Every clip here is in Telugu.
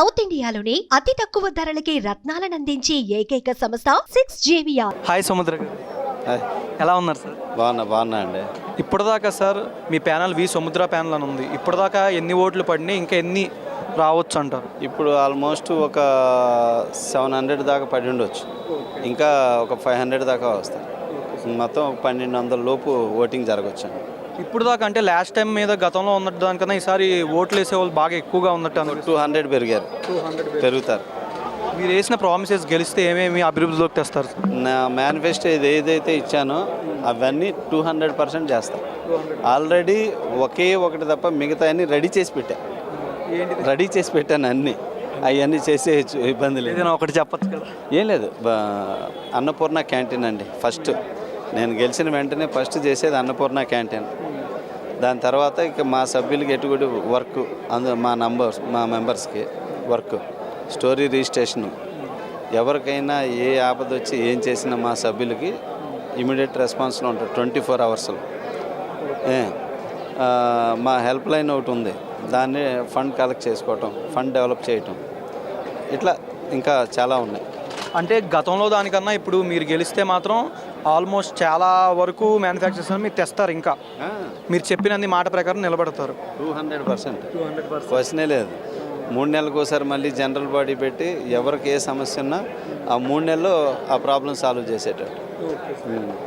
సౌత్ ఇండియాలోని అతి తక్కువ ధరలకి రత్నాలను అందించే ఏకైక సంస్థ 6JVR. హాయ్ సముద్ర గారు, హాయ్, ఎలా ఉన్నారు సార్? బాగున్నా అండి. ఇప్పటిదాకా సార్ మీ ప్యానల్ వి సముద్ర ప్యానల్ అని ఉంది. ఇప్పటిదాకా ఎన్ని ఓట్లు పడినాయి, ఇంకా ఎన్ని రావచ్చు అంటారు? ఇప్పుడు ఆల్మోస్ట్ ఒక 700 దాకా పడి ఉండొచ్చు, ఇంకా ఒక 500 దాకా వస్తాయి. మొత్తం 1200 లోపు ఓటింగ్ జరగచ్చు అండి. ఇప్పుడు దాకా అంటే లాస్ట్ టైం మీద గతంలో ఉన్నట్టు దానికన్నా ఈసారి ఓట్లు వేసే వాళ్ళు బాగా ఎక్కువగా ఉన్నట్టు అన్నారు. 200 పెరిగారు, పెరుగుతారు. మీరు వేసిన ప్రామిసెస్ గెలిస్తే ఏమేమి అభివృద్ధిలోకి తెస్తారు? నా మేనిఫెస్టో ఏదైతే ఇచ్చానో అవన్నీ 200% చేస్తాను. ఆల్రెడీ ఒకే ఒకటి తప్ప మిగతా అన్నీ రెడీ చేసి పెట్టాను అన్నీ. అవన్నీ చేసేయచ్చు, ఇబ్బంది లేదు. ఏదైనా ఒకటి చెప్పచ్చు కదా? ఏం లేదు, అన్నపూర్ణ క్యాంటీన్ అండి. ఫస్ట్ నేను గెలిచిన వెంటనే ఫస్ట్ చేసేది అన్నపూర్ణ క్యాంటీన్. దాని తర్వాత ఇక మా సభ్యులకి ఎటువంటి వర్క్, మా మెంబర్స్కి వర్క్, స్టోరీ రిజిస్ట్రేషను, ఎవరికైనా ఏ ఆపద వచ్చి ఏం చేసినా మా సభ్యులకి ఇమీడియట్ రెస్పాన్స్లో ఉంటుంది 24 అవర్స్లో. మా హెల్ప్ లైన్ ఒకటి ఉంది, దాన్ని ఫండ్ కలెక్ట్ చేసుకోవటం, ఫండ్ డెవలప్ చేయటం, ఇట్లా ఇంకా చాలా ఉన్నాయి. అంటే గతంలో దానికన్నా ఇప్పుడు మీరు గెలిస్తే మాత్రం ఆల్మోస్ట్ చాలా వరకు మ్యానుఫ్యాక్చర్స్ మీరు తెస్తారు. ఇంకా మీరు చెప్పినన్ని మాట ప్రకారం నిలబడతారు. 200% క్వశ్చనే లేదు. 3 నెలలకు ఒకసారి మళ్ళీ జనరల్ బాడీ పెట్టి ఎవరికి ఏ సమస్య ఉన్నా ఆ 3 నెలల్లో ఆ ప్రాబ్లం సాల్వ్ చేసేటట్టు.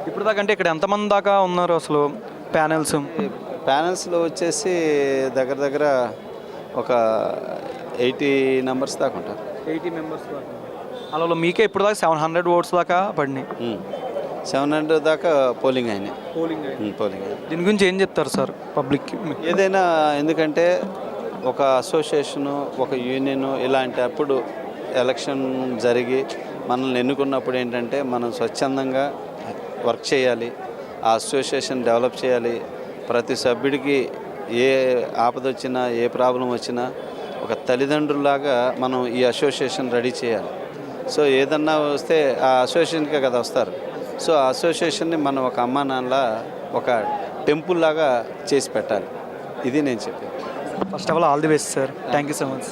ఇప్పుడు దాకా అంటే ఇక్కడ ఎంతమంది దాకా ఉన్నారు అసలు ప్యానల్స్లో వచ్చేసి దగ్గర ఒక 80 మెంబర్స్ దాకా ఉంటారు. 80 మెంబర్స్ దాకా. అలా మీకే ఇప్పుడు దాకా 700 ఓట్స్ దాకా పడినాయి. 700 దాకా పోలింగ్ అయినాయి. దీని గురించి ఏం చెప్తారు సార్ పబ్లిక్కి? ఏదైనా, ఎందుకంటే ఒక అసోసియేషను, ఒక యూనియను ఇలాంటి అప్పుడు ఎలక్షన్ జరిగి మనల్ని ఎన్నుకున్నప్పుడు ఏంటంటే మనం స్వచ్ఛందంగా వర్క్ చేయాలి, ఆ అసోసియేషన్ డెవలప్ చేయాలి. ప్రతి సభ్యుడికి ఏ ఆపద వచ్చినా, ఏ ప్రాబ్లం వచ్చినా ఒక తల్లిదండ్రులాగా మనం ఈ అసోసియేషన్ రెడీ చేయాలి. సో ఏదన్నా వస్తే ఆ అసోసియేషన్కే కదా వస్తారు. సో ఆ అసోసియేషన్ని మనం ఒక అమ్మా నాన్నలా, ఒక టెంపుల్ లాగా చేసి పెట్టాలి. ఇది నేను చెప్పేది. First of all the best sir. Thank you so much.